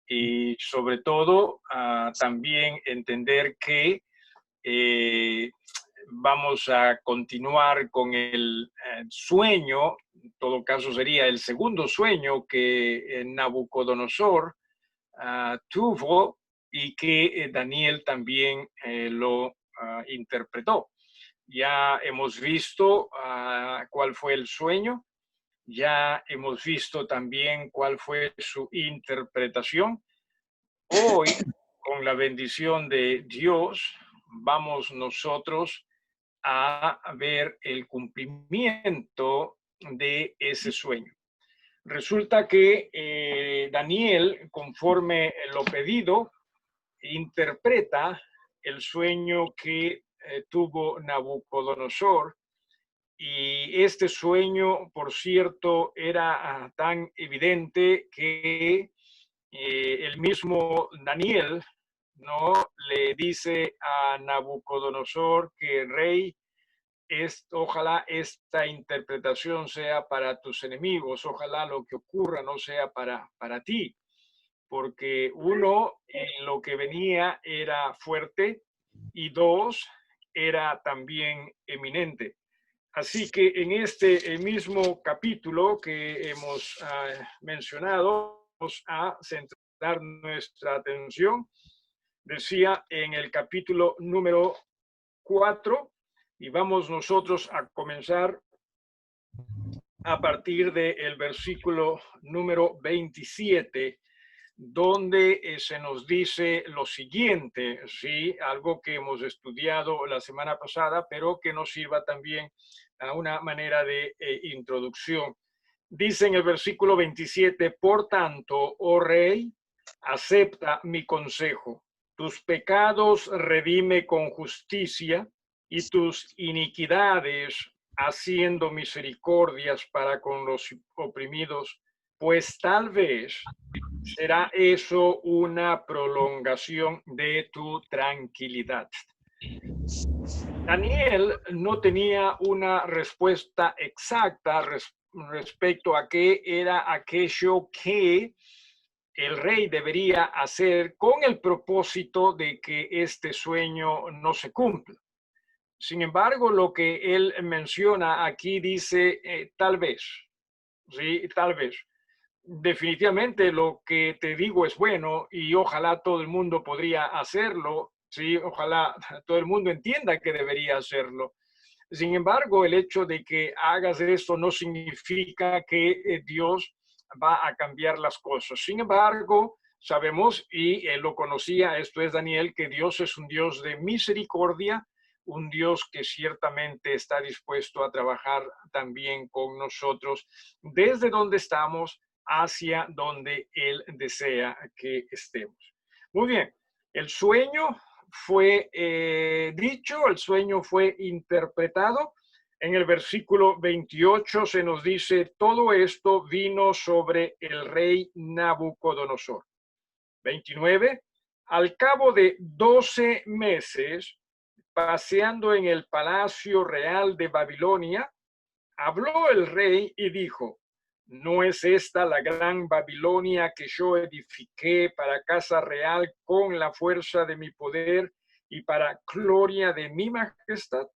y sobre todo también entender que vamos a continuar con el sueño, en todo caso sería el segundo sueño que Nabucodonosor tuvo y que Daniel también lo interpretó. Ya hemos visto cuál fue el sueño, ya hemos visto también cuál fue su interpretación. Hoy, con la bendición de Dios, vamos nosotros a ver el cumplimiento de ese sueño. Resulta que Daniel, conforme lo pedido, interpreta el sueño que tuvo Nabucodonosor. Y este sueño, por cierto, era tan evidente que el mismo Daniel, ¿no?, le dice a Nabucodonosor que rey, ojalá esta interpretación sea para tus enemigos, ojalá lo que ocurra no sea para ti, porque uno, lo que venía era fuerte y dos, era también eminente. Así que en este mismo capítulo que hemos mencionado, vamos a centrar nuestra atención, decía en el capítulo número 4, y vamos nosotros a comenzar a partir del versículo número 27, donde se nos dice lo siguiente, ¿sí? Algo que hemos estudiado la semana pasada, pero que nos sirva también a una manera de introducción. Dice en el versículo 27, por tanto, oh rey, acepta mi consejo, tus pecados redime con justicia y tus iniquidades haciendo misericordias para con los oprimidos, pues tal vez será eso una prolongación de tu tranquilidad. Daniel no tenía una respuesta exacta respecto a qué era aquello que el rey debería hacer con el propósito de que este sueño no se cumpla. Sin embargo, lo que él menciona aquí dice tal vez, ¿sí? Tal vez. Definitivamente lo que te digo es bueno y ojalá todo el mundo podría hacerlo, ¿sí? Ojalá todo el mundo entienda que debería hacerlo. Sin embargo, el hecho de que hagas esto no significa que Dios va a cambiar las cosas. Sin embargo, sabemos, y él lo conocía, esto es Daniel, que Dios es un Dios de misericordia, un Dios que ciertamente está dispuesto a trabajar también con nosotros desde donde estamos hacia donde Él desea que estemos. Muy bien, el sueño fue dicho, el sueño fue interpretado. En el versículo 28 se nos dice, todo esto vino sobre el rey Nabucodonosor. 29, al cabo de 12 meses, paseando en el palacio real de Babilonia, habló el rey y dijo, ¿no es esta la gran Babilonia que yo edifiqué para casa real con la fuerza de mi poder y para gloria de mi majestad?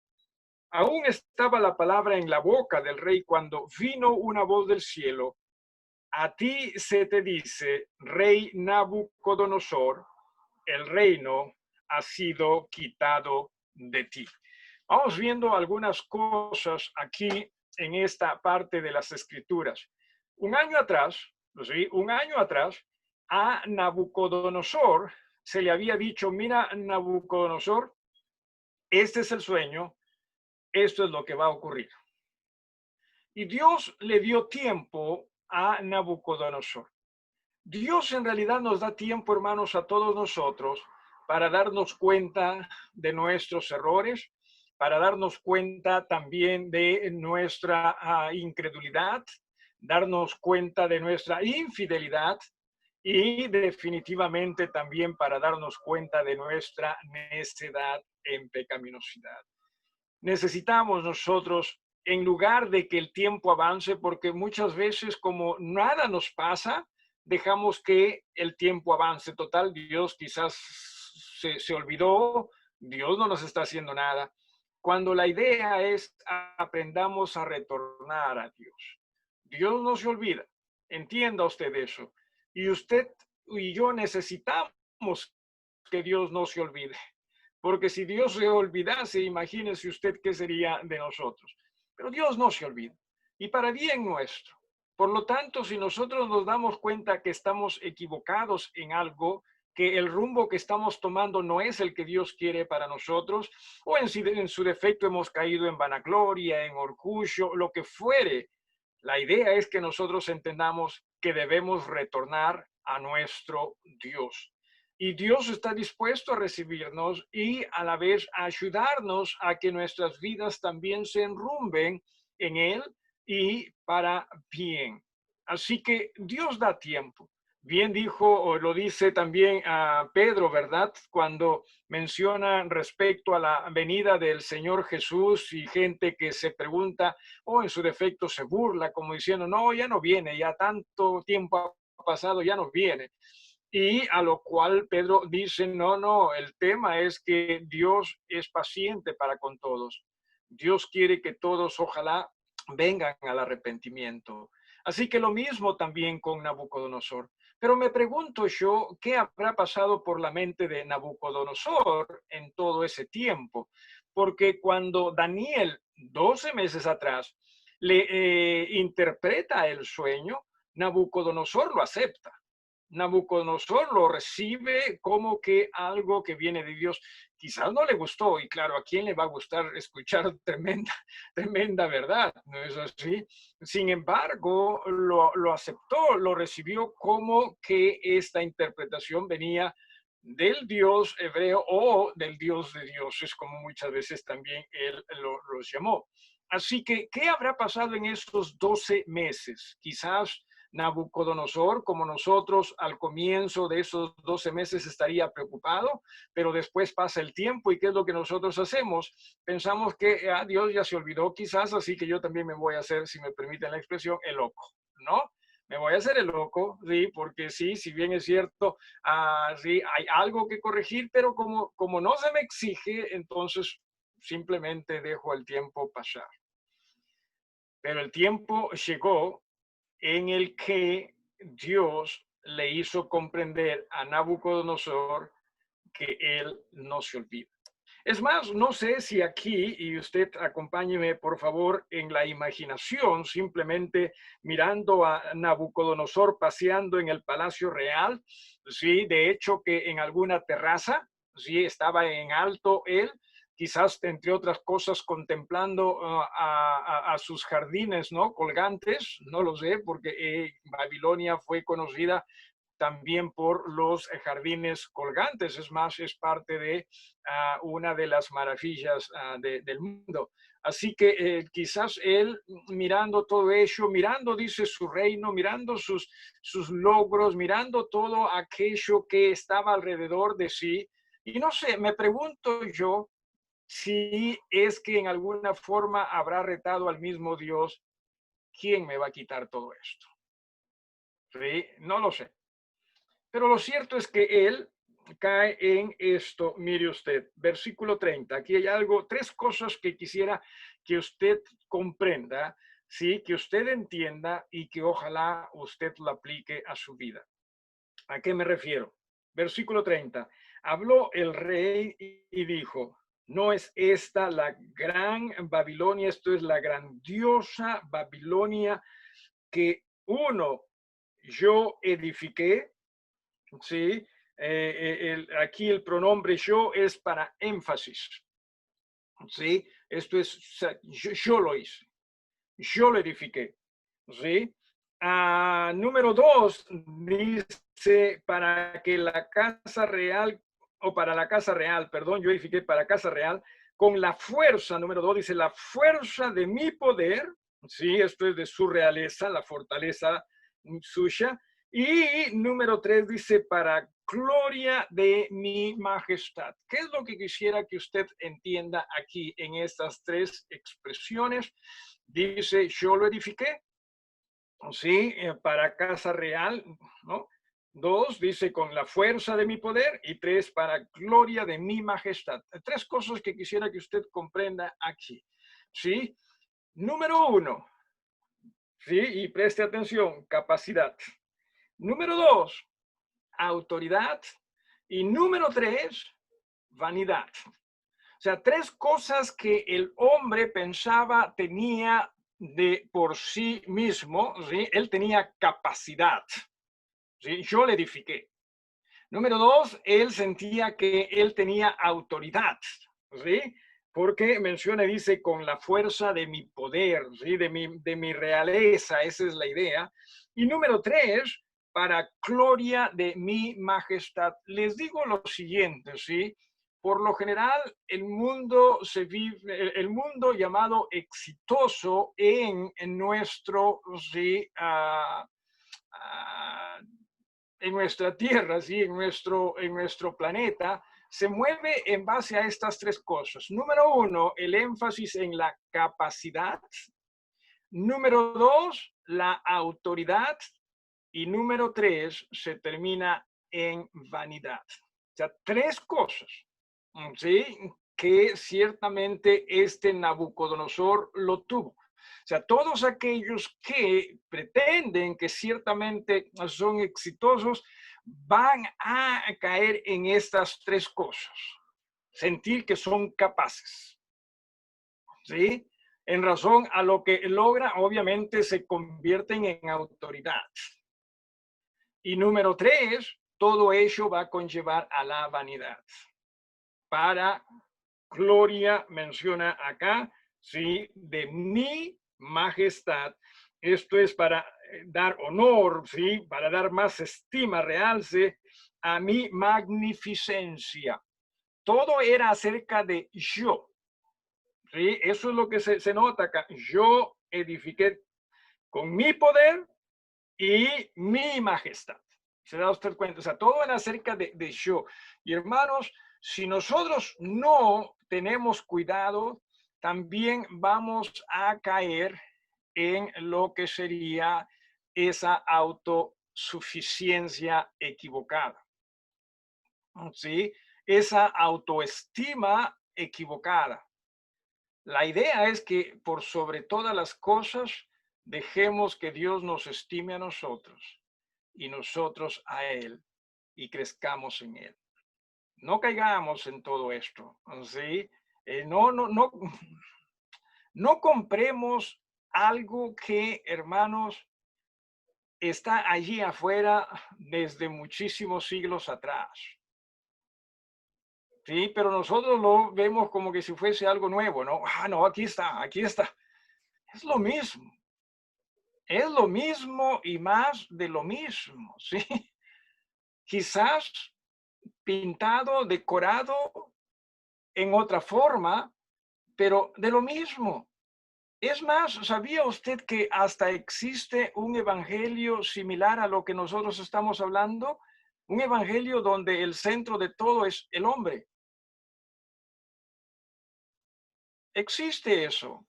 Aún estaba la palabra en la boca del rey cuando vino una voz del cielo. A ti se te dice, rey Nabucodonosor, el reino ha sido quitado de ti. Vamos viendo algunas cosas aquí en esta parte de las escrituras. Un año atrás, ¿sí? Un año atrás, a Nabucodonosor se le había dicho, mira, Nabucodonosor, este es el sueño, esto es lo que va a ocurrir. Y Dios le dio tiempo a Nabucodonosor. Dios en realidad nos da tiempo, hermanos, a todos nosotros para darnos cuenta de nuestros errores, para darnos cuenta también de nuestra incredulidad, darnos cuenta de nuestra infidelidad y definitivamente también para darnos cuenta de nuestra necedad en pecaminosidad. Necesitamos nosotros, en lugar de que el tiempo avance, porque muchas veces como nada nos pasa, dejamos que el tiempo avance. Total, Dios quizás se olvidó, Dios no nos está haciendo nada. Cuando la idea es aprendamos a retornar a Dios. Dios no se olvida. Entienda usted eso. Y usted y yo necesitamos que Dios no se olvide. Porque si Dios se olvidase, imagínese usted qué sería de nosotros. Pero Dios no se olvida. Y para bien nuestro. Por lo tanto, si nosotros nos damos cuenta que estamos equivocados en algo, que el rumbo que estamos tomando no es el que Dios quiere para nosotros, o en su defecto hemos caído en vanagloria, en orgullo, lo que fuere, la idea es que nosotros entendamos que debemos retornar a nuestro Dios. Y Dios está dispuesto a recibirnos y a la vez a ayudarnos a que nuestras vidas también se enrumben en Él y para bien. Así que Dios da tiempo. Bien dijo, o lo dice también a Pedro, ¿verdad? Cuando menciona respecto a la venida del Señor Jesús y gente que se pregunta o en su defecto se burla, como diciendo, no, ya no viene, ya tanto tiempo ha pasado, ya no viene. Y a lo cual Pedro dice, no, no, el tema es que Dios es paciente para con todos. Dios quiere que todos, ojalá, vengan al arrepentimiento. Así que lo mismo también con Nabucodonosor. Pero me pregunto yo, ¿qué habrá pasado por la mente de Nabucodonosor en todo ese tiempo? Porque cuando Daniel, 12 meses atrás, le interpreta el sueño, Nabucodonosor lo acepta. Nabucodonosor lo recibe como que algo que viene de Dios. Quizás no le gustó, y claro, ¿a quién le va a gustar escuchar tremenda verdad? ¿No es así? Sin embargo, lo aceptó, lo recibió como que esta interpretación venía del Dios hebreo o del Dios de dioses, como muchas veces también él los llamó. Así que, ¿qué habrá pasado en esos 12 meses? Quizás Nabucodonosor, como nosotros al comienzo de esos 12 meses estaría preocupado, pero después pasa el tiempo y ¿qué es lo que nosotros hacemos? Pensamos que Dios ya se olvidó quizás, así que yo también me voy a hacer, si me permiten la expresión, el loco, ¿no? Me voy a hacer el loco, sí, porque sí, si bien es cierto, sí, hay algo que corregir, pero como no se me exige, entonces simplemente dejo el tiempo pasar. Pero el tiempo llegó en el que Dios le hizo comprender a Nabucodonosor que él no se olvida. Es más, no sé si aquí, y usted acompáñeme por favor en la imaginación, simplemente mirando a Nabucodonosor paseando en el Palacio Real, sí, de hecho que en alguna terraza, sí, estaba en alto él, quizás entre otras cosas contemplando a sus jardines, ¿no? Colgantes, no lo sé, porque Babilonia fue conocida también por los jardines colgantes. Es más, es parte de una de las maravillas del mundo. Así que quizás él mirando todo ello, mirando, dice, su reino, mirando sus logros, mirando todo aquello que estaba alrededor de sí. Y no sé, me pregunto yo si es que en alguna forma habrá retado al mismo Dios, ¿quién me va a quitar todo esto? ¿Sí? No lo sé. Pero lo cierto es que él cae en esto. Mire usted, versículo 30. Aquí hay algo, tres cosas que quisiera que usted comprenda, ¿sí? Que usted entienda y que ojalá usted lo aplique a su vida. ¿A qué me refiero? Versículo 30. Habló el rey y dijo, no es esta la gran Babilonia, esto es la grandiosa Babilonia que yo edifiqué. Sí, aquí el pronombre yo es para énfasis. Sí, esto es, yo lo hice, yo lo edifiqué. Sí. Número 2, dice para que la casa real, o para la casa real, perdón, yo edifiqué para casa real, con la fuerza, número 2, dice la fuerza de mi poder. Sí, esto es de su realeza, la fortaleza suya. Y número 3 dice, para gloria de mi majestad. ¿Qué es lo que quisiera que usted entienda aquí en estas tres expresiones? Dice, yo lo edifiqué. ¿sí? Para casa real, ¿no? 2, dice, con la fuerza de mi poder. Y 3, para gloria de mi majestad. 3 cosas que quisiera que usted comprenda aquí, ¿sí? Número 1, ¿sí? Y preste atención, capacidad. Número 2, autoridad. Y número 3, vanidad. O sea, 3 cosas que el hombre pensaba tenía de por sí mismo, ¿sí? Él tenía capacidad, ¿sí? Yo le edifiqué. Número 2, él sentía que él tenía autoridad, ¿sí? Porque menciona y dice, con la fuerza de mi poder, ¿sí? De mi realeza, esa es la idea. Y número 3, para gloria de mi majestad. Les digo lo siguiente, ¿sí? Por lo general, el mundo se vive, el mundo llamado exitoso en nuestro, ¿sí? En nuestra Tierra, ¿sí? en nuestro planeta, se mueve en base a estas 3 cosas. Número 1, el énfasis en la capacidad. Número 2, la autoridad. Y número 3, se termina en vanidad. O sea, 3 cosas, ¿sí? Que ciertamente este Nabucodonosor lo tuvo. O sea, todos aquellos que pretenden que ciertamente son exitosos van a caer en estas 3 cosas. Sentir que son capaces, ¿sí? En razón a lo que logra, obviamente se convierten en autoridad. Y número 3, todo ello va a conllevar a la vanidad. Para gloria, menciona acá, ¿sí? De mi majestad. Esto es para dar honor, ¿sí? Para dar más estima, realce a mi magnificencia. Todo era acerca de yo, ¿sí? Eso es lo que se nota acá. Yo edifiqué con mi poder y mi majestad. ¿Se da usted cuenta? O sea, todo era acerca de yo. Y hermanos, si nosotros no tenemos cuidado, también vamos a caer en lo que sería esa autosuficiencia equivocada, ¿sí? Esa autoestima equivocada. La idea es que por sobre todas las cosas dejemos que Dios nos estime a nosotros y nosotros a Él y crezcamos en Él. No caigamos en todo esto, ¿sí? No compremos algo que, hermanos, está allí afuera desde muchísimos siglos atrás. Sí, pero nosotros lo vemos como que si fuese algo nuevo, ¿no? Ah, no, aquí está, aquí está. Es lo mismo. Es lo mismo y más de lo mismo, ¿sí? Quizás pintado, decorado en otra forma, pero de lo mismo. Es más, ¿sabía usted que hasta existe un evangelio similar a lo que nosotros estamos hablando? Un evangelio donde el centro de todo es el hombre. Existe eso.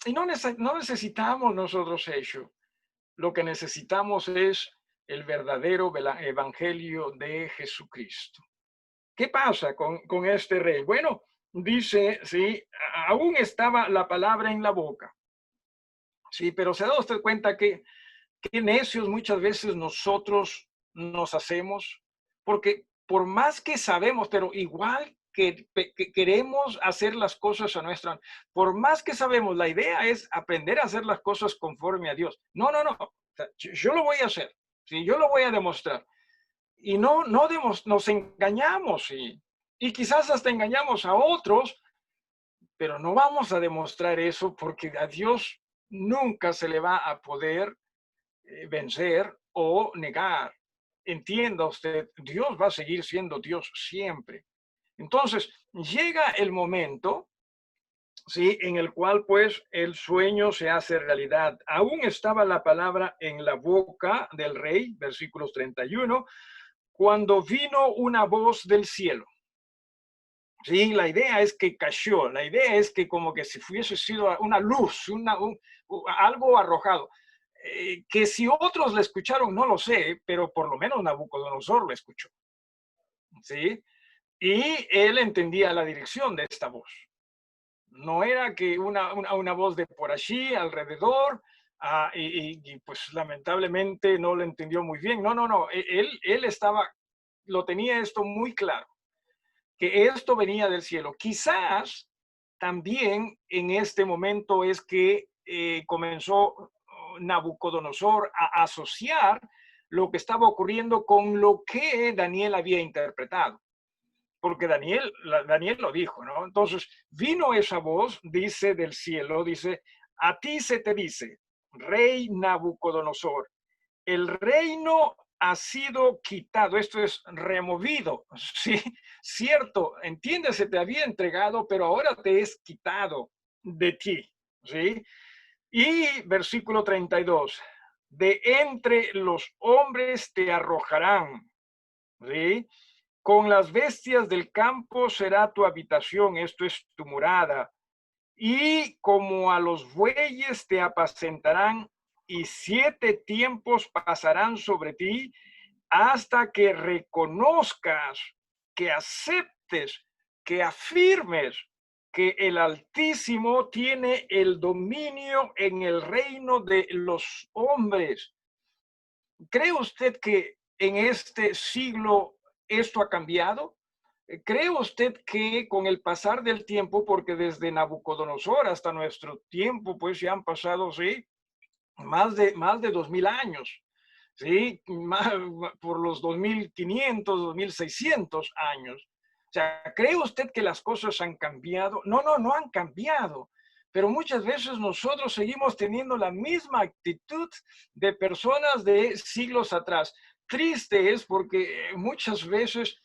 Y no necesitamos nosotros eso. Lo que necesitamos es el verdadero evangelio de Jesucristo. ¿Qué pasa con este rey? Bueno, dice, sí, aún estaba la palabra en la boca. Sí, pero se da usted cuenta que qué necios muchas veces nosotros nos hacemos, porque por más que sabemos, pero igual que queremos hacer las cosas a nuestra, por más que sabemos, la idea es aprender a hacer las cosas conforme a Dios. No, no, no, o sea, yo lo voy a hacer, ¿sí? Yo lo voy a demostrar. Y no nos engañamos y quizás hasta engañamos a otros, pero no vamos a demostrar eso porque a Dios nunca se le va a poder vencer o negar. Entienda usted, Dios va a seguir siendo Dios siempre. Entonces, llega el momento, ¿sí? En el cual pues el sueño se hace realidad. Aún estaba la palabra en la boca del rey, versículos 31, cuando vino una voz del cielo. Sí, la idea es que cayó, la idea es que como que si fuese sido una luz, algo arrojado. que si otros le escucharon, no lo sé, pero por lo menos Nabucodonosor lo escuchó, ¿sí? Y él entendía la dirección de esta voz. No era que una voz de por allí, alrededor, y pues lamentablemente no lo entendió muy bien. No, no, no, él estaba, lo tenía esto muy claro, que esto venía del cielo. Quizás también en este momento es que comenzó Nabucodonosor a asociar lo que estaba ocurriendo con lo que Daniel había interpretado, porque Daniel lo dijo, ¿no? Entonces vino esa voz, dice del cielo, dice, a ti se te dice, rey Nabucodonosor, el reino ha sido quitado, esto es removido, sí, cierto, entiendes, se te había entregado, pero ahora te es quitado de ti, ¿sí? Y versículo 32, de entre los hombres te arrojarán, ¿sí? Con las bestias del campo será tu habitación, esto es tu morada, y como a los bueyes te apacentarán, y 7 tiempos pasarán sobre ti hasta que reconozcas, que aceptes, que afirmes que el Altísimo tiene el dominio en el reino de los hombres. ¿Cree usted que en este siglo esto ha cambiado? ¿Cree usted que con el pasar del tiempo, porque desde Nabucodonosor hasta nuestro tiempo, pues ya han pasado, sí, más de 2000 años, sí, por los 2500, 2600 años? O sea, ¿cree usted que las cosas han cambiado? No, no, no han cambiado. Pero muchas veces nosotros seguimos teniendo la misma actitud de personas de siglos atrás. Triste es porque muchas veces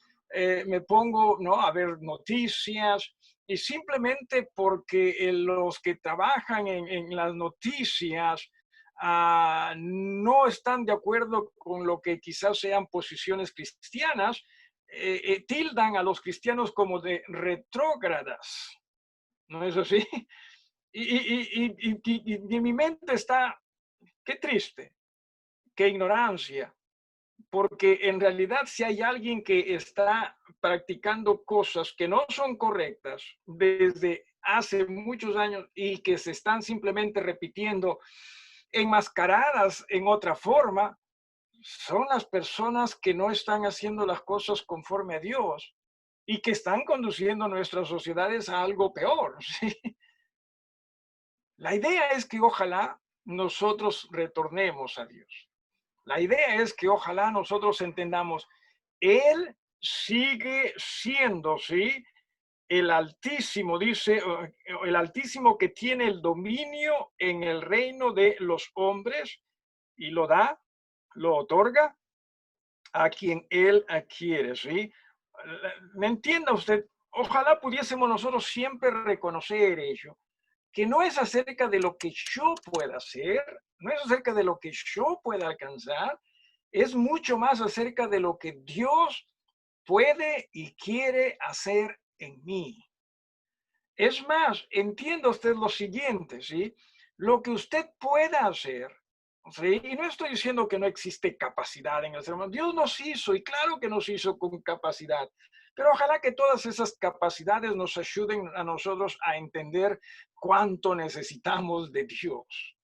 me pongo, ¿no?, a ver noticias y simplemente porque los que trabajan en las noticias no están de acuerdo con lo que quizás sean posiciones cristianas, tildan a los cristianos como de retrógradas. ¿No es así? Y mi mente está, qué triste, qué ignorancia, porque en realidad si hay alguien que está practicando cosas que no son correctas desde hace muchos años y que se están simplemente repitiendo, enmascaradas en otra forma, son las personas que no están haciendo las cosas conforme a Dios y que están conduciendo nuestras sociedades a algo peor. ¿Sí? La idea es que ojalá nosotros retornemos a Dios. La idea es que ojalá nosotros entendamos, Él sigue siendo, ¿sí?, el Altísimo, dice, el Altísimo que tiene el dominio en el reino de los hombres y lo da, lo otorga a quien Él quiere, ¿sí? ¿Me entienda usted? Ojalá pudiésemos nosotros siempre reconocer ello, que no es acerca de lo que yo pueda hacer, no es acerca de lo que yo pueda alcanzar, es mucho más acerca de lo que Dios puede y quiere hacer en mí. Es más, entienda usted lo siguiente, ¿sí? Lo que usted pueda hacer, ¿sí? Y no estoy diciendo que no existe capacidad en el ser humano. Dios nos hizo, y claro que nos hizo con capacidad, pero ojalá que todas esas capacidades nos ayuden a nosotros a entender cuánto necesitamos de Dios.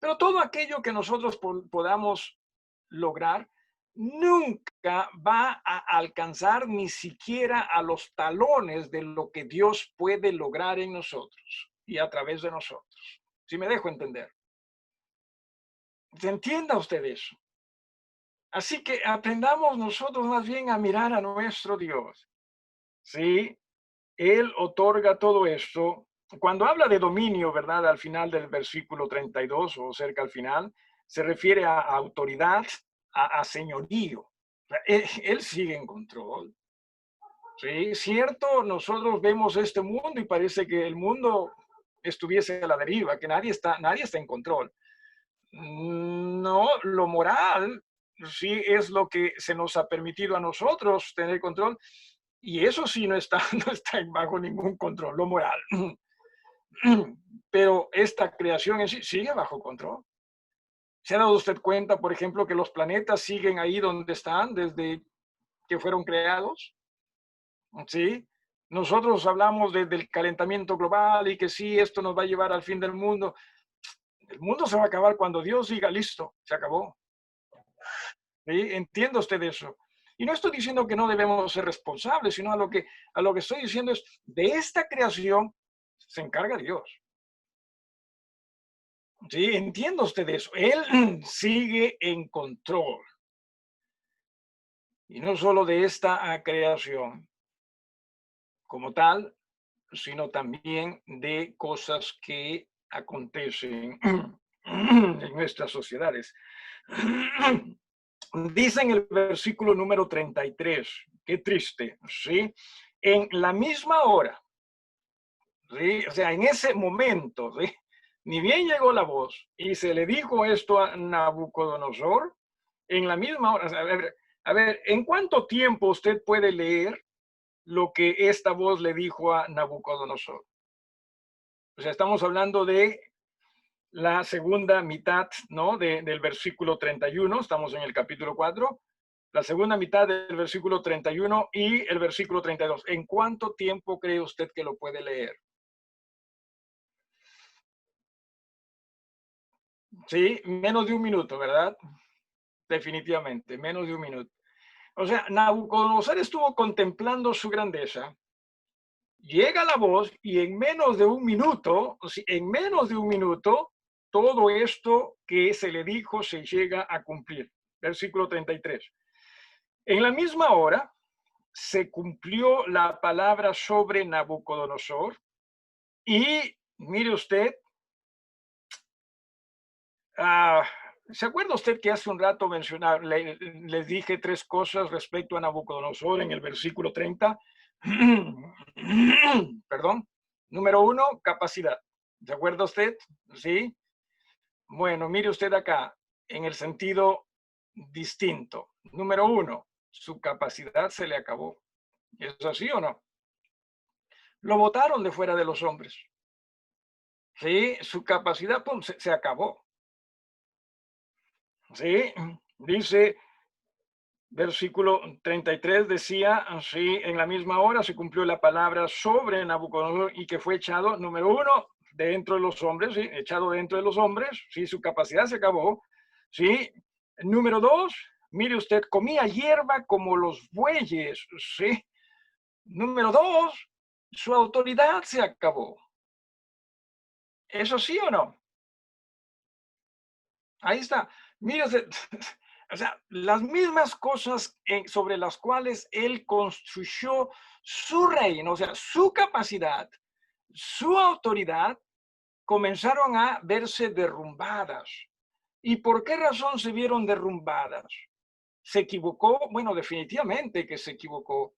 Pero todo aquello que nosotros podamos lograr nunca va a alcanzar ni siquiera a los talones de lo que Dios puede lograr en nosotros y a través de nosotros. Si me dejo entender. ¿Entienda usted eso? Así que aprendamos nosotros más bien a mirar a nuestro Dios. ¿Sí? Él otorga todo esto. Cuando habla de dominio, ¿verdad? Al final del versículo 32 o cerca al final, se refiere a autoridad, a señorío. O sea, él sigue en control. Sí, cierto, nosotros vemos este mundo y parece que el mundo estuviese a la deriva, que nadie está en control. No, lo moral sí es lo que se nos ha permitido a nosotros tener control y eso sí no está, no está bajo ningún control, lo moral. Pero esta creación en sí sigue bajo control. ¿Se ha dado usted cuenta, por ejemplo, que los planetas siguen ahí donde están desde que fueron creados? ¿Sí? Nosotros hablamos del calentamiento global y que sí, esto nos va a llevar al fin del mundo. El mundo se va a acabar cuando Dios diga, listo, se acabó. ¿Sí? Entienda usted eso. Y no estoy diciendo que no debemos ser responsables, sino a lo que estoy diciendo es, de esta creación se encarga Dios. ¿Sí? Entienda usted eso. Él sigue en control. Y no solo de esta creación como tal, sino también de cosas que acontecen en nuestras sociedades. Dice en el versículo número 33, qué triste, ¿sí? En la misma hora, ¿sí? O sea, en ese momento, ¿sí? Ni bien llegó la voz y se le dijo esto a Nabucodonosor, en la misma hora, a ver, ¿en cuánto tiempo usted puede leer lo que esta voz le dijo a Nabucodonosor? O sea, estamos hablando de la segunda mitad, ¿no? Del versículo 31, estamos en el capítulo 4, la segunda mitad del versículo 31 y el versículo 32. ¿En cuánto tiempo cree usted que lo puede leer? Sí, menos de un minuto, ¿verdad? Definitivamente, menos de un minuto. O sea, Nabucodonosor estuvo contemplando su grandeza, llega la voz y en menos de un minuto, en menos de un minuto, todo esto que se le dijo se llega a cumplir. Versículo 33. En la misma hora se cumplió la palabra sobre Nabucodonosor y mire usted, ah, ¿se acuerda usted que hace un rato les dije tres cosas respecto a Nabucodonosor en el versículo 30? Perdón. Número uno, capacidad. ¿Se acuerda usted? Sí. Bueno, mire usted acá, en el sentido distinto. Número uno, su capacidad se le acabó. ¿Es así o no? Lo botaron de fuera de los hombres. Sí, su capacidad pum, se acabó. Sí, dice versículo 33 decía, así en la misma hora se cumplió la palabra sobre Nabucodonosor y que fue echado, número uno, dentro de los hombres, ¿sí? Echado dentro de los hombres, sí, su capacidad se acabó, sí. Número dos, mire usted, comía hierba como los bueyes, sí. Número dos, su autoridad se acabó. ¿Eso sí o no? Ahí está. Mire usted, o sea, las mismas cosas sobre las cuales él construyó su reino, o sea, su capacidad, su autoridad, comenzaron a verse derrumbadas. ¿Y por qué razón se vieron derrumbadas? ¿Se equivocó? Bueno, definitivamente que se equivocó,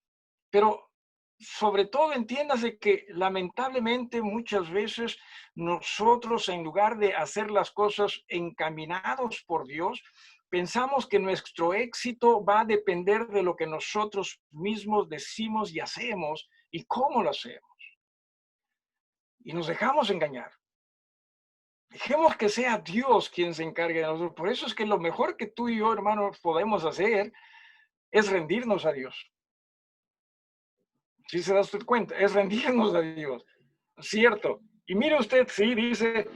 pero sobre todo entiéndase que lamentablemente muchas veces nosotros, en lugar de hacer las cosas encaminados por Dios, pensamos que nuestro éxito va a depender de lo que nosotros mismos decimos y hacemos y cómo lo hacemos. Y nos dejamos engañar. Dejemos que sea Dios quien se encargue de nosotros. Por eso es que lo mejor que tú y yo, hermanos, podemos hacer es rendirnos a Dios. ¿Sí se da usted cuenta? Es rendirnos a Dios. Cierto. Y mire usted, sí, dice,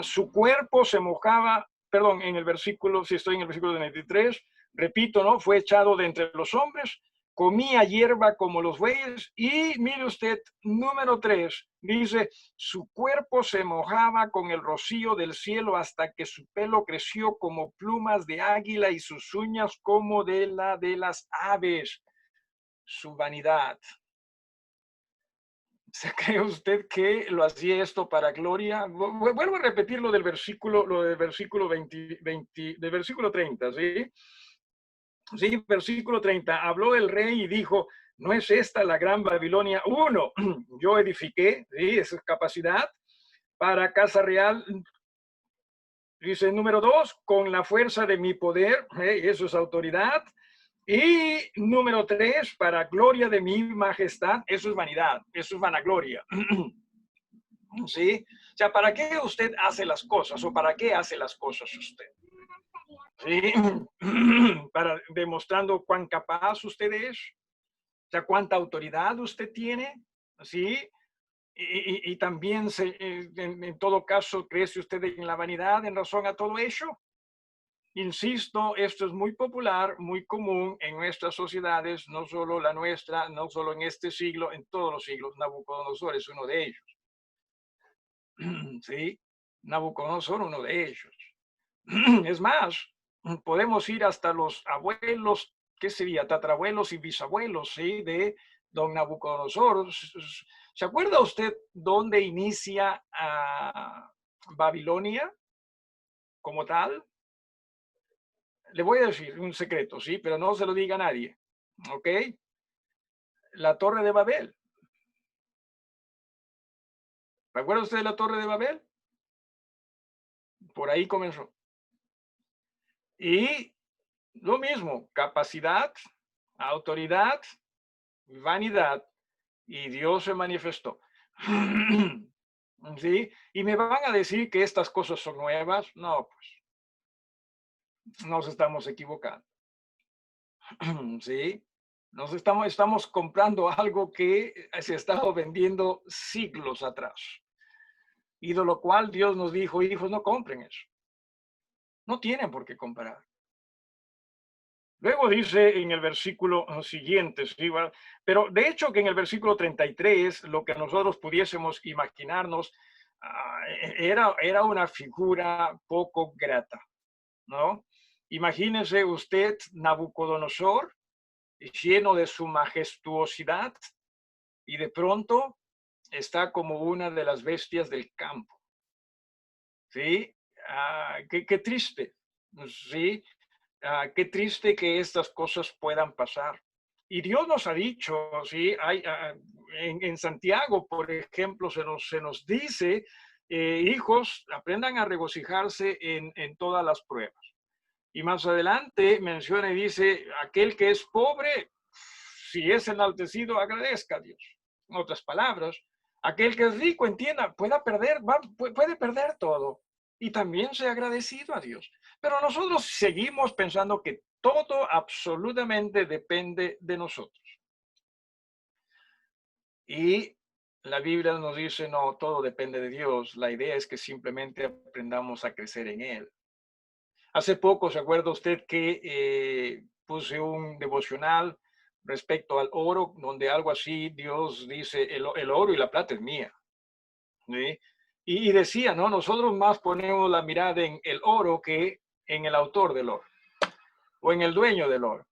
su cuerpo se mojaba, perdón, en el versículo, si estoy en el versículo 23, repito, ¿no? Fue echado de entre los hombres, comía hierba como los bueyes y mire usted, número 3, dice, su cuerpo se mojaba con el rocío del cielo hasta que su pelo creció como plumas de águila y sus uñas como de las aves. Su vanidad. ¿Se cree usted que lo hacía esto para gloria? Vuelvo a repetir lo del versículo 20, del versículo 30, ¿sí? Sí, versículo 30. Habló el rey y dijo, ¿no es esta la gran Babilonia? Uno, yo edifiqué, ¿sí? Esa es capacidad para casa real. Dice, número 2, con la fuerza de mi poder, eso es autoridad. Y número 3, para gloria de mi majestad, eso es vanidad, eso es vanagloria. ¿Sí? O sea, ¿para qué usted hace las cosas o para qué hace las cosas usted? ¿Sí? Para demostrando cuán capaz usted es, o sea, cuánta autoridad usted tiene, ¿sí? Y también, en todo caso, ¿crece usted en la vanidad en razón a todo ello? Insisto, esto es muy popular, muy común en nuestras sociedades, no solo la nuestra, no solo en este siglo, en todos los siglos. Nabucodonosor es uno de ellos. ¿Sí? Nabucodonosor, uno de ellos. Es más, podemos ir hasta los abuelos, ¿qué sería? Tatarabuelos y bisabuelos, ¿sí? De don Nabucodonosor. ¿Se acuerda usted dónde inicia Babilonia como tal? Le voy a decir un secreto, ¿sí? Pero no se lo diga a nadie, ¿ok? La Torre de Babel. ¿Se acuerda usted de la Torre de Babel? Por ahí comenzó. Y lo mismo, capacidad, autoridad, vanidad, y Dios se manifestó. ¿Sí? Y me van a decir que estas cosas son nuevas. No, pues nos estamos equivocando. ¿Sí? Estamos comprando algo que se ha estado vendiendo siglos atrás. Y de lo cual Dios nos dijo, hijos, no compren eso. No tienen por qué comprar. Luego dice en el versículo siguiente, ¿sí? Pero de hecho que en el versículo 33, lo que nosotros pudiésemos imaginarnos era una figura poco grata, ¿no? Imagínese usted Nabucodonosor lleno de su majestuosidad y de pronto está como una de las bestias del campo, ¿sí? Qué triste, ¿sí? Qué triste que estas cosas puedan pasar. Y Dios nos ha dicho, ¿sí? En Santiago, por ejemplo, se nos dice, hijos, aprendan a regocijarse en todas las pruebas. Y más adelante menciona y dice, aquel que es pobre, si es enaltecido, agradezca a Dios. En otras palabras, aquel que es rico, entienda, puede perder todo y también sea agradecido a Dios. Pero nosotros seguimos pensando que todo absolutamente depende de nosotros. Y la Biblia nos dice, no, todo depende de Dios. La idea es que simplemente aprendamos a crecer en Él. Hace poco, ¿se acuerda usted que puse un devocional respecto al oro, donde algo así Dios dice, el oro y la plata es mía? ¿Sí? Y decía, ¿no? Nosotros más ponemos la mirada en el oro que en el autor del oro o en el dueño del oro.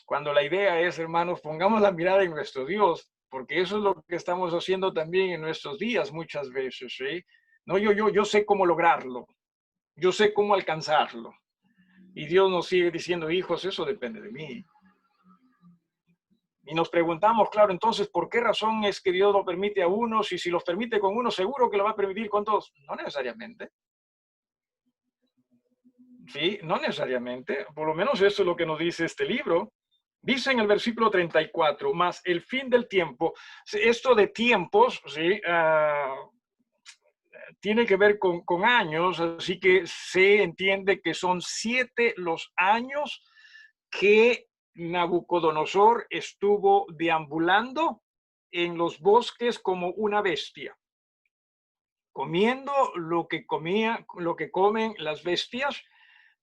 Cuando la idea es, hermanos, pongamos la mirada en nuestro Dios, porque eso es lo que estamos haciendo también en nuestros días muchas veces, ¿sí? No, yo sé cómo lograrlo, yo sé cómo alcanzarlo. Y Dios nos sigue diciendo, hijos, eso depende de mí. Y nos preguntamos, claro, entonces, ¿por qué razón es que Dios lo permite a unos? Y si los permite con unos, seguro que lo va a permitir con todos. No necesariamente. Sí, no necesariamente. Por lo menos eso es lo que nos dice este libro. Dice en el versículo 34, más el fin del tiempo. Esto de tiempos, ¿sí? Tiene que ver con años, así que se entiende que son 7 los años que Nabucodonosor estuvo deambulando en los bosques como una bestia, comiendo lo que comen las bestias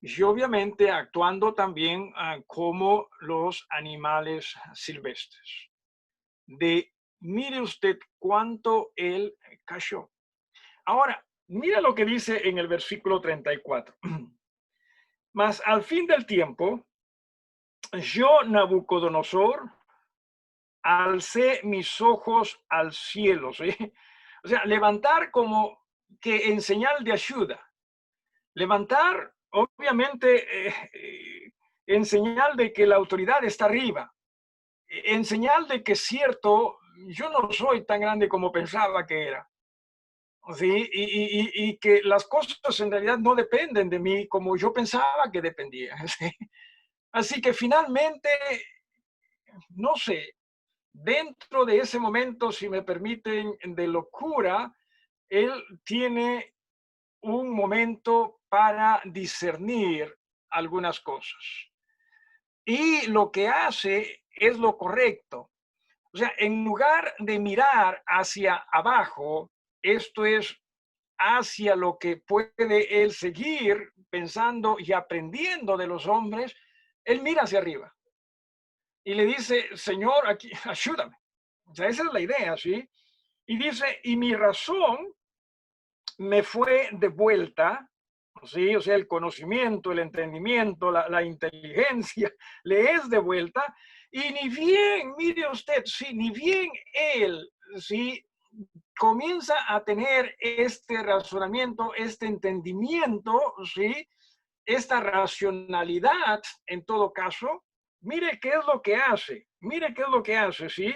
y obviamente actuando también como los animales silvestres. Mire usted cuánto él cayó. Ahora, mira lo que dice en el versículo 34. Mas al fin del tiempo, yo, Nabucodonosor, alcé mis ojos al cielo, ¿sí? O sea, levantar como que en señal de ayuda. Levantar, obviamente, en señal de que la autoridad está arriba. En señal de que es cierto, yo no soy tan grande como pensaba que era. ¿Sí? Y que las cosas en realidad no dependen de mí como yo pensaba que dependían. ¿Sí? Así que finalmente, no sé, dentro de ese momento, si me permiten, de locura, él tiene un momento para discernir algunas cosas. Y lo que hace es lo correcto. O sea, en lugar de mirar hacia abajo, esto es hacia lo que puede él seguir pensando y aprendiendo de los hombres, él mira hacia arriba y le dice, Señor, aquí, ayúdame. O sea, esa es la idea, ¿sí? Y dice, y mi razón me fue devuelta, ¿sí? O sea, el conocimiento, el entendimiento, la inteligencia le es devuelta. Y ni bien, mire usted, sí, ni bien él, sí, comienza a tener este razonamiento, este entendimiento, ¿sí? Esta racionalidad, en todo caso, mire qué es lo que hace, mire qué es lo que hace, ¿sí?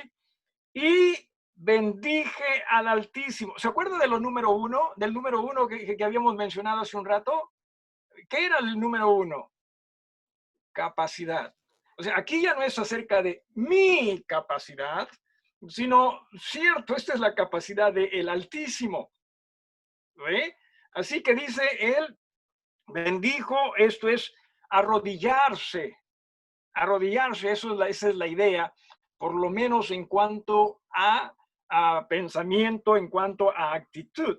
Y bendije al Altísimo. ¿Se acuerda de lo número uno? Del número uno que habíamos mencionado hace un rato. ¿Qué era el número uno? Capacidad. O sea, aquí ya no es acerca de mi capacidad, sino, cierto, esta es la capacidad del Altísimo. ¿Ve? Así que dice él, bendijo, esto es arrodillarse, arrodillarse, esa es la idea, por lo menos en cuanto a pensamiento, en cuanto a actitud.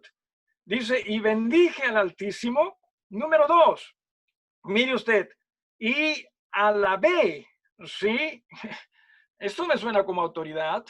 Dice, y bendije al Altísimo. Número dos, mire usted, y alabé, ¿sí? Esto me suena como autoridad,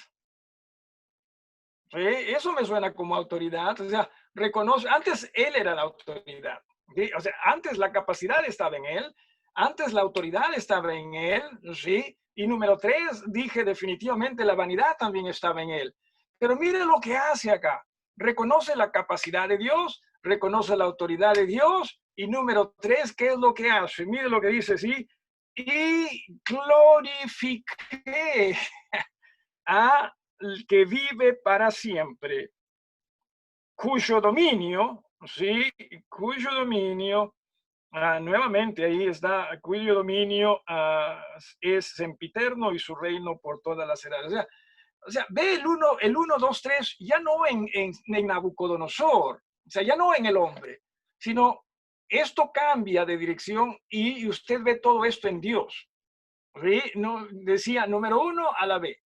¿sí? Eso me suena como autoridad, o sea, reconoce, antes él era la autoridad, ¿sí? O sea, antes la capacidad estaba en él, antes la autoridad estaba en él, ¿sí? Y número tres, dije definitivamente la vanidad también estaba en él. Pero mire lo que hace acá, reconoce la capacidad de Dios, reconoce la autoridad de Dios, y número tres, ¿qué es lo que hace? Mire lo que dice, ¿sí? Y glorifiqué a que vive para siempre, cuyo dominio, ¿sí? Cuyo dominio, nuevamente ahí está, cuyo dominio es sempiterno y su reino por todas las edades. O sea, ve el uno, 2, 3, ya no en Nabucodonosor, o sea, ya no en el hombre, sino esto cambia de dirección y usted ve todo esto en Dios. ¿Sí? No, decía, número uno, a la B.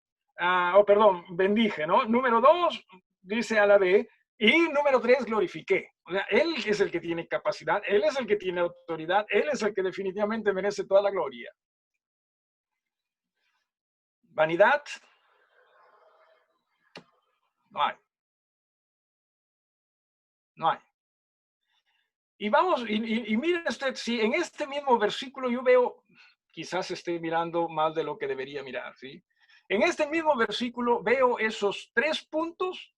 Perdón, bendije, ¿no? Número dos, dice a la B. Y número tres, glorifiqué. O sea, él es el que tiene capacidad, él es el que tiene autoridad, él es el que definitivamente merece toda la gloria. Vanidad, no hay. No hay. Y vamos, y mire usted, si en este mismo versículo yo veo, quizás esté mirando más de lo que debería mirar, ¿sí? En este mismo versículo veo esos tres puntos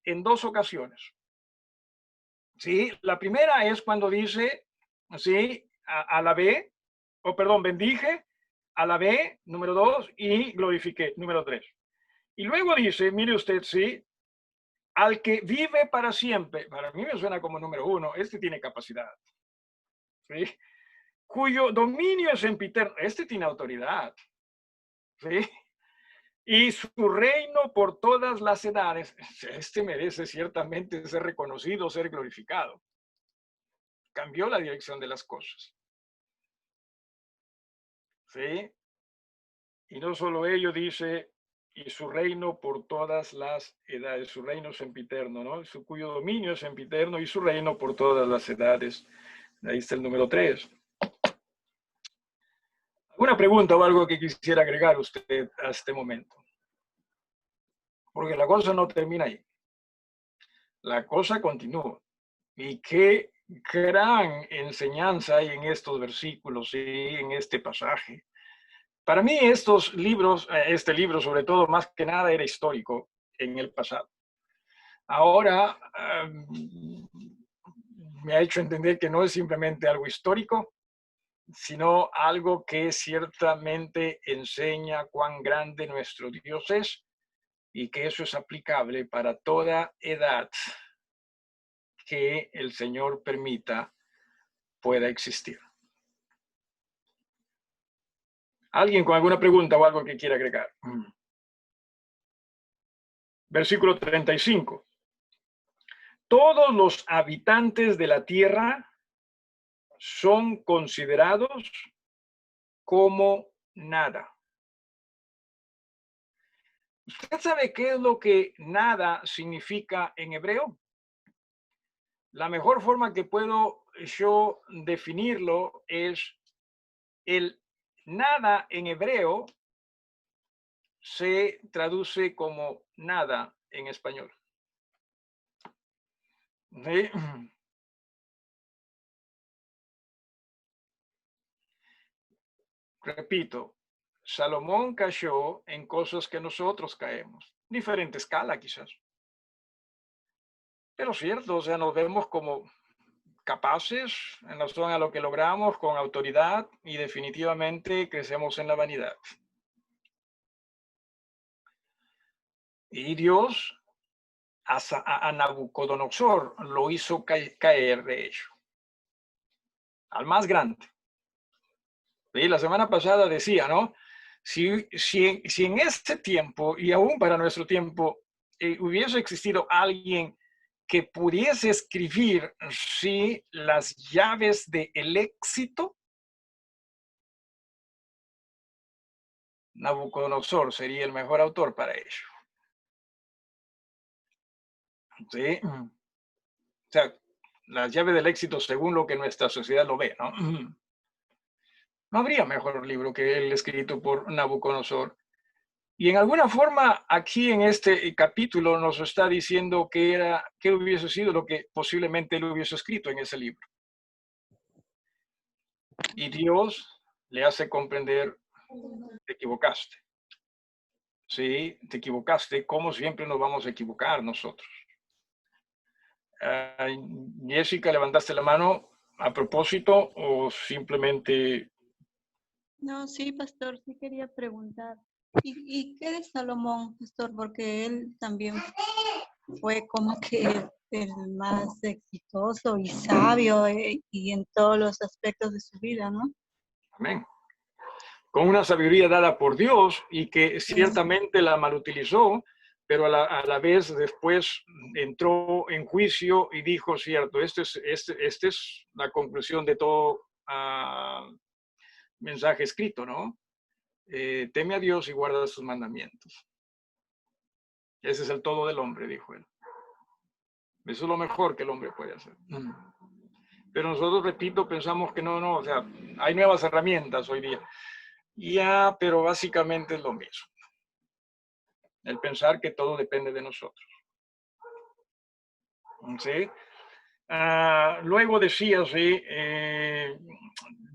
en dos ocasiones. Sí, la primera es cuando dice, sí, alabé, o perdón, bendije, alabé, número dos, y glorifiqué, número tres. Y luego dice, mire usted, sí, al que vive para siempre, para mí me suena como número uno, este tiene capacidad, ¿sí? Cuyo dominio es sempiterno, este tiene autoridad, ¿sí? Y su reino por todas las edades, este merece ciertamente ser reconocido, ser glorificado. Cambió la dirección de las cosas. ¿Sí? Y no solo ello, dice, y su reino por todas las edades, su reino sempiterno, ¿no? Cuyo dominio es sempiterno y su reino por todas las edades. Ahí está el número 3. ¿Alguna pregunta o algo que quisiera agregar usted a este momento? Porque la cosa no termina ahí. La cosa continúa. Y qué gran enseñanza hay en estos versículos y en este pasaje. Para mí estos libros, este libro sobre todo, más que nada era histórico en el pasado. Ahora me ha hecho entender que no es simplemente algo histórico, sino algo que ciertamente enseña cuán grande nuestro Dios es y que eso es aplicable para toda edad que el Señor permita pueda existir. ¿Alguien con alguna pregunta o algo que quiera agregar? Versículo 35. todos los habitantes de la tierra son considerados como nada. ¿Usted sabe qué es lo que nada significa en hebreo? La mejor forma que puedo yo definirlo es el nada en hebreo se traduce como nada en español. ¿Sí? Repito, Salomón cayó en cosas que nosotros caemos. Diferente escala quizás. Pero cierto, o sea, nos vemos como capaces en relación a lo que logramos con autoridad y definitivamente crecemos en la vanidad. Y Dios a Nabucodonosor lo hizo caer de ello, al más grande. Y la semana pasada decía, ¿no? Si en este tiempo y aún para nuestro tiempo hubiese existido alguien que pudiese escribir sí, las llaves del éxito, Nabucodonosor sería el mejor autor para ello. ¿Sí? O sea, las llaves del éxito según lo que nuestra sociedad lo ve, ¿no? No habría mejor libro que el escrito por Nabucodonosor. Y en alguna forma, aquí en este capítulo nos está diciendo qué hubiese sido lo que posiblemente él hubiese escrito en ese libro. Y Dios le hace comprender, te equivocaste. Sí, te equivocaste, como siempre nos vamos a equivocar nosotros. Jessica, ¿levantaste la mano a propósito o simplemente? No, sí, pastor, sí quería preguntar. ¿Y qué de Salomón, pastor? Porque él también fue como que el más exitoso y sabio y en todos los aspectos de su vida, ¿no? Amén. Con una sabiduría dada por Dios y que ciertamente la malutilizó, pero a la vez después entró en juicio y dijo, cierto, esta es la conclusión de todo mensaje escrito, ¿no? Teme a Dios y guarda sus mandamientos. Ese es el todo del hombre, dijo él. Eso es lo mejor que el hombre puede hacer. Pero nosotros, repito, pensamos que no, o sea, hay nuevas herramientas hoy día. Ya, pero básicamente es lo mismo. El pensar que todo depende de nosotros. ¿Sí? Luego decía, ¿sí?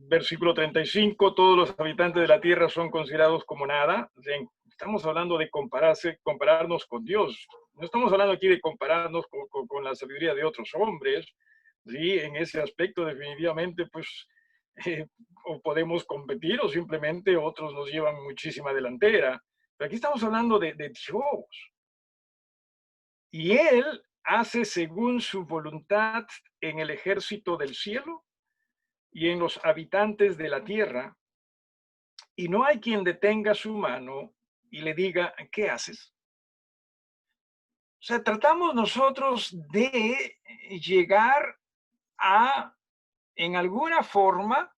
Versículo 35, todos los habitantes de la tierra son considerados como nada. Estamos hablando de compararnos con Dios. No estamos hablando aquí de compararnos con la sabiduría de otros hombres. ¿Sí? En ese aspecto definitivamente, pues, o podemos competir o simplemente otros nos llevan muchísima delantera. Pero aquí estamos hablando de Dios. Y Él hace según su voluntad en el ejército del cielo y en los habitantes de la tierra, y no hay quien detenga su mano y le diga, ¿qué haces? O sea, tratamos nosotros de llegar a, en alguna forma,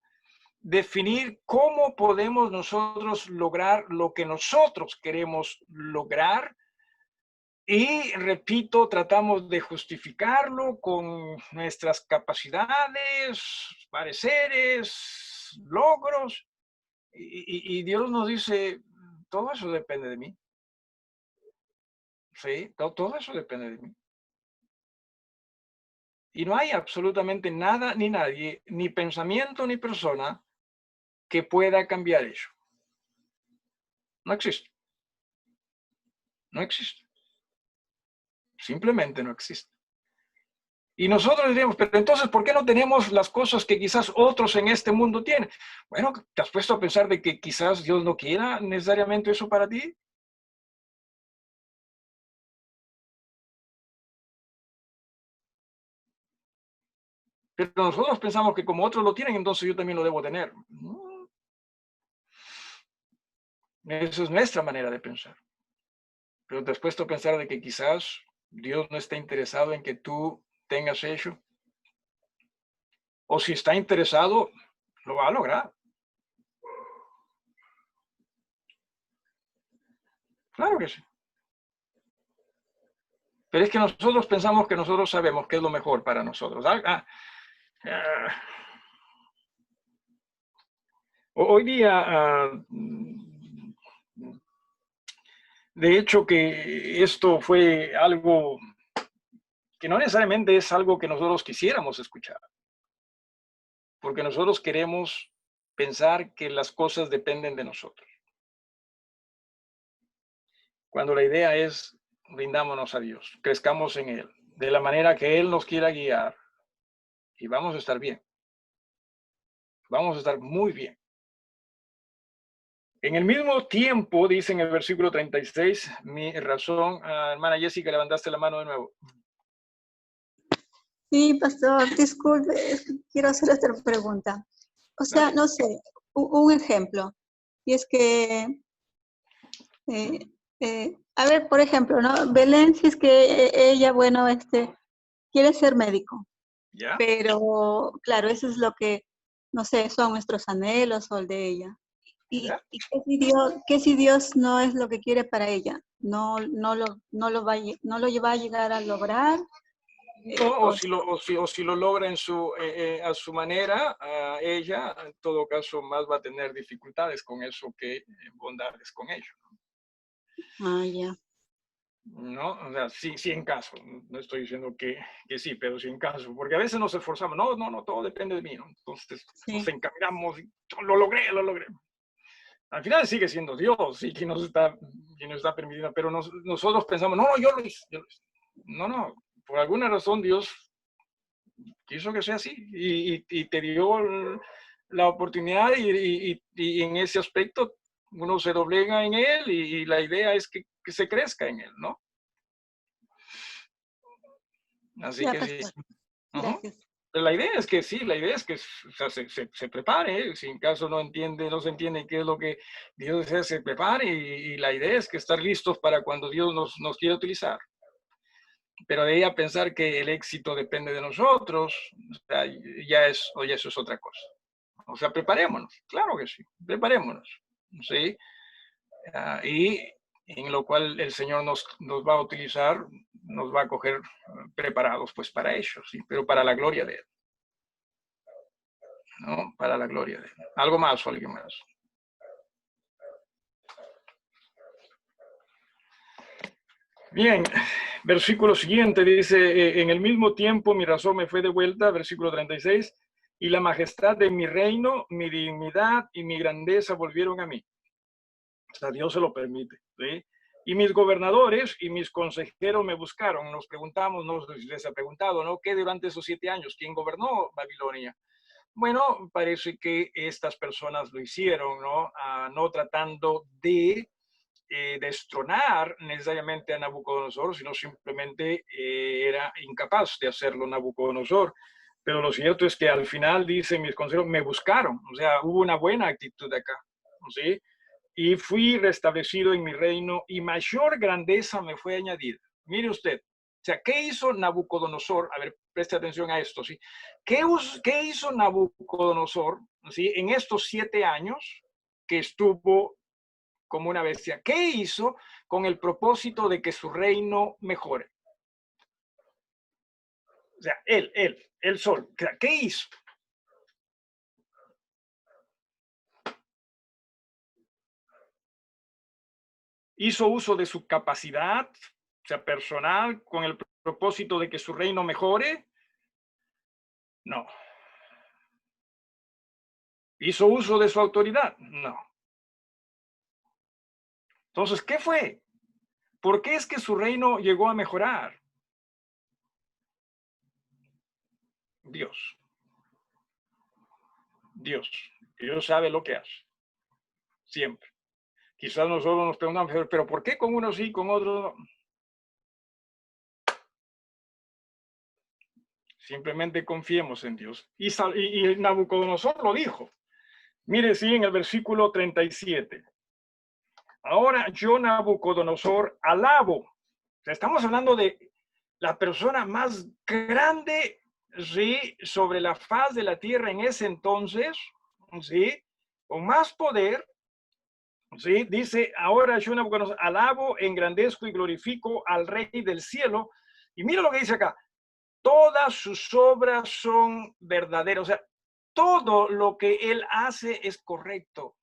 definir cómo podemos nosotros lograr lo que nosotros queremos lograr. Y repito, tratamos de justificarlo con nuestras capacidades, pareceres, logros. Y Dios nos dice, todo eso depende de mí. Sí, todo eso depende de mí. Y no hay absolutamente nada ni nadie, ni pensamiento ni persona que pueda cambiar eso. No existe. No existe. Simplemente no existe. Y nosotros diríamos, pero entonces, ¿por qué no tenemos las cosas que quizás otros en este mundo tienen? Bueno, ¿te has puesto a pensar de que quizás Dios no quiera necesariamente eso para ti? Pero nosotros pensamos que como otros lo tienen, entonces yo también lo debo tener. No, esa es nuestra manera de pensar. Pero te has puesto a pensar de que quizás Dios no está interesado en que tú tengas eso. O si está interesado, lo va a lograr. Claro que sí. Pero es que nosotros pensamos que nosotros sabemos qué es lo mejor para nosotros. Hoy día, de hecho, que esto fue algo que no necesariamente es algo que nosotros quisiéramos escuchar, porque nosotros queremos pensar que las cosas dependen de nosotros, cuando la idea es rindámonos a Dios, crezcamos en Él, de la manera que Él nos quiera guiar, y vamos a estar bien, vamos a estar muy bien. En el mismo tiempo, dice en el versículo 36, mi razón, hermana Jessica, levantaste la mano de nuevo. Sí, pastor, disculpe, es que quiero hacer otra pregunta. O sea, no sé, un ejemplo. Y es que, a ver, por ejemplo, ¿no? Belén, si es que ella, bueno, quiere ser médico, ¿Ya? pero claro, eso es lo que, no sé, son nuestros anhelos o el de ella. ¿Ya? ¿Y qué si Dios no es lo que quiere para ella? No lo va a llegar a lograr. No, o si lo logra en a su manera, ella en todo caso más va a tener dificultades con eso que bondades con ello. Ya. ¿No? O sea, sí en caso, no estoy diciendo que sí, pero sí en caso, porque a veces nos esforzamos, no, todo depende de mí, ¿no? Entonces nos Sí. encaminamos y lo logré. Al final sigue siendo Dios, sí, quien nos está permitiendo, pero nosotros pensamos, no, yo lo hice. No, por alguna razón Dios quiso que sea así y te dio la oportunidad y en ese aspecto uno se doblega en él y la idea es que se crezca en él, ¿no? Así Ya, que sí. pastor. Uh-huh. Gracias. La idea es que sí, la idea es que o sea, se prepare, si en caso no se entiende qué es lo que Dios desea, se prepare y la idea es que estar listos para cuando Dios nos quiera utilizar. Pero de ahí a pensar que el éxito depende de nosotros, o sea, oye, eso es otra cosa. O sea, preparémonos, claro que sí, preparémonos, ¿sí? Y en lo cual el Señor nos va a utilizar, nos va a coger preparados pues para ello, ¿sí? Pero para la gloria de Él, ¿no? Para la gloria de Él. ¿Algo más o alguien más? Bien, versículo siguiente dice, en el mismo tiempo mi razón me fue devuelta, versículo 36, y la majestad de mi reino, mi dignidad y mi grandeza volvieron a mí. O sea, Dios se lo permite, ¿sí? Y mis gobernadores y mis consejeros me buscaron. Nos preguntamos, no sé si les ha preguntado, ¿no? ¿Qué durante esos 7 años? ¿Quién gobernó Babilonia? Bueno, parece que estas personas lo hicieron, ¿no? No tratando de destronar necesariamente a Nabucodonosor, sino simplemente era incapaz de hacerlo Nabucodonosor. Pero lo cierto es que al final, dicen mis consejeros, me buscaron, o sea, hubo una buena actitud acá, ¿sí? Y fui restablecido en mi reino y mayor grandeza me fue añadida. Mire usted, o sea, ¿qué hizo Nabucodonosor? A ver, preste atención a esto, ¿sí? ¿Qué hizo Nabucodonosor, ¿sí? En estos 7 años que estuvo como una bestia? ¿Qué hizo con el propósito de que su reino mejore? O sea, el sol, ¿qué hizo? Hizo uso de su capacidad, o sea, personal, con el propósito de que su reino mejore. No. ¿Hizo uso de su autoridad? No. Entonces, ¿qué fue? ¿Por qué es que su reino llegó a mejorar? Dios. Dios. Dios sabe lo que hace. Siempre. Quizás nosotros nos preguntamos, pero ¿por qué con unos sí, con otros no? Simplemente confiemos en Dios. Y Nabucodonosor lo dijo. Mire, sí, en el versículo 37. Ahora yo, Nabucodonosor, alabo. O sea, estamos hablando de la persona más grande, ¿sí?, sobre la faz de la tierra en ese entonces, ¿sí?, con más poder, ¿sí? Dice, ahora yo Nabucodonosor, alabo, engrandezco y glorifico al Rey del cielo. Y mira lo que dice acá, todas sus obras son verdaderas, o sea, todo lo que él hace es correcto.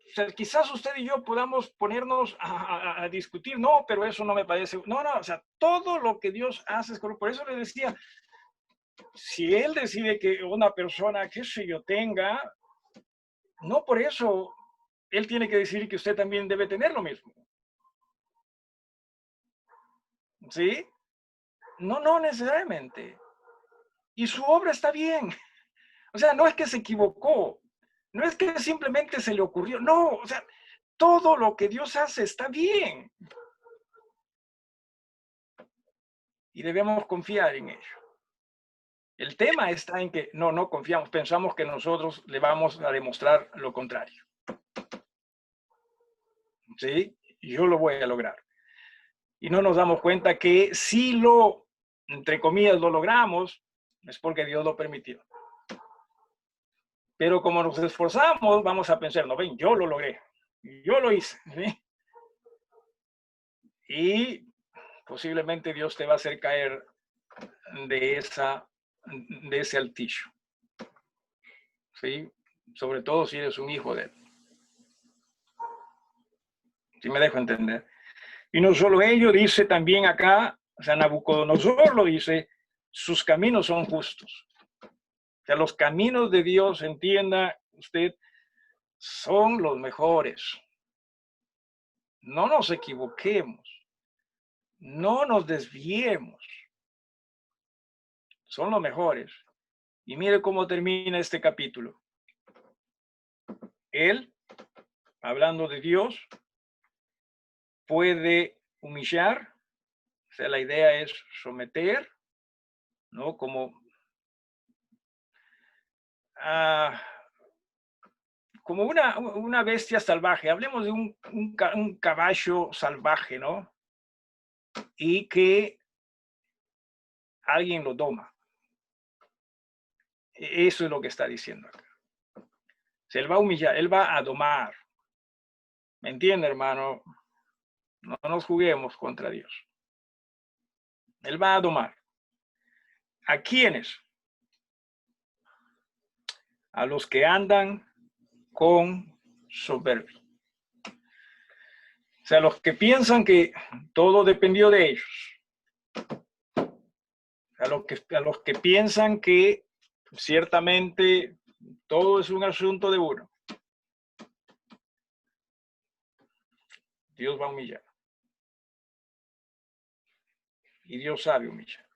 O sea, quizás usted y yo podamos ponernos a discutir, no, pero eso no me parece, no, o sea, todo lo que Dios hace es correcto. Por eso le decía, si él decide que una persona, qué sé yo, tenga, no por eso él tiene que decir que usted también debe tener lo mismo. ¿Sí? No necesariamente. Y su obra está bien. O sea, no es que se equivocó, no es que simplemente se le ocurrió, no, o sea, todo lo que Dios hace está bien. Y debemos confiar en ello. El tema está en que no confiamos, pensamos que nosotros le vamos a demostrar lo contrario. ¿Sí? Yo lo voy a lograr. Y no nos damos cuenta que si lo, entre comillas, lo logramos, es porque Dios lo permitió. Pero como nos esforzamos, vamos a pensar, no ven, yo lo logré, yo lo hice. ¿Sí? Y posiblemente Dios te va a hacer caer de, de ese altillo. ¿Sí? Sobre todo si eres un hijo de él. ¿Sí me dejo entender? Y no solo ello, dice también acá, o sea, Nabucodonosor lo dice, sus caminos son justos. O sea, los caminos de Dios, entienda usted, son los mejores. No nos equivoquemos, no nos desviemos, son los mejores. Y mire cómo termina este capítulo. Él, hablando de Dios, puede humillar, o sea, la idea es someter, ¿no? Como una bestia salvaje. Hablemos de un caballo salvaje, ¿no? Y que alguien lo doma. Eso es lo que está diciendo acá. Se él va a humillar, él va a domar. ¿Me entiende, hermano? No nos juguemos contra Dios. Él va a domar. ¿A quiénes? A los que andan con soberbia. O sea, los que piensan que todo dependió de ellos. A los que piensan que ciertamente todo es un asunto de uno. Dios va a humillar. Y Dios sabe humillar.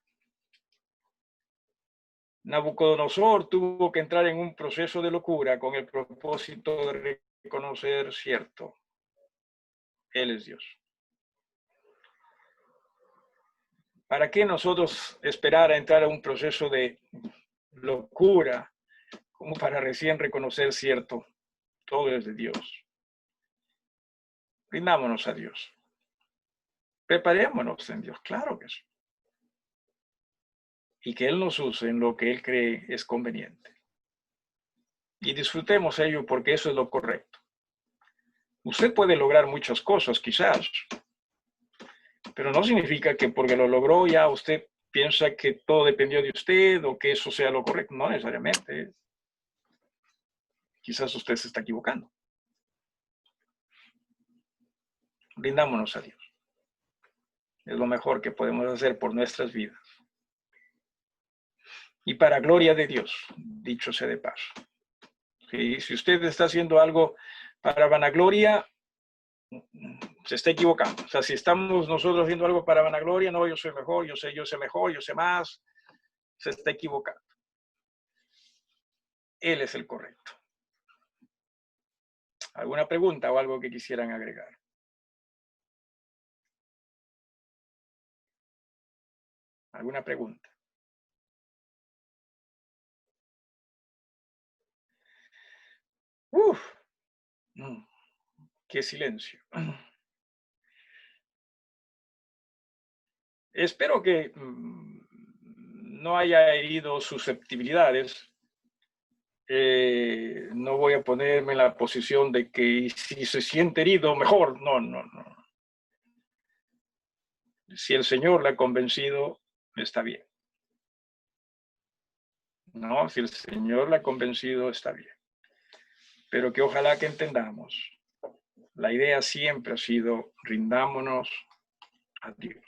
Nabucodonosor tuvo que entrar en un proceso de locura con el propósito de reconocer cierto. Él es Dios. ¿Para qué nosotros esperar a entrar a un proceso de locura como para recién reconocer cierto? Todo es de Dios. Rindámonos a Dios. Preparémonos en Dios, claro que sí. Y que Él nos use en lo que Él cree es conveniente. Y disfrutemos ello porque eso es lo correcto. Usted puede lograr muchas cosas, quizás, pero no significa que porque lo logró ya usted piensa que todo dependió de usted o que eso sea lo correcto. No necesariamente. Quizás usted se está equivocando. Rindámonos a Dios. Es lo mejor que podemos hacer por nuestras vidas. Y para gloria de Dios, dicho sea de paso. ¿Sí? Si usted está haciendo algo para vanagloria, se está equivocando. O sea, si estamos nosotros haciendo algo para vanagloria, no, yo soy mejor, yo sé mejor, yo sé más, se está equivocando. Él es el correcto. ¿Alguna pregunta o algo que quisieran agregar? ¿Alguna pregunta? Uf, qué silencio. espero que no haya herido susceptibilidades. No voy a ponerme en la posición de que si se siente herido, mejor. No, no, no. Si el Señor le ha convencido, está bien. No, si el Señor le ha convencido, está bien. Pero que ojalá que entendamos. La idea siempre ha sido rindámonos a Dios.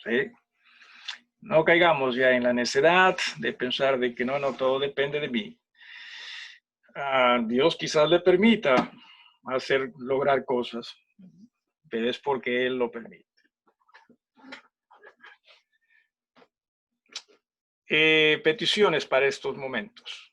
¿Sí? No caigamos ya en la necedad de pensar de que no, todo depende de mí. Dios quizás le permita lograr cosas, pero es porque Él lo permite. Peticiones para estos momentos.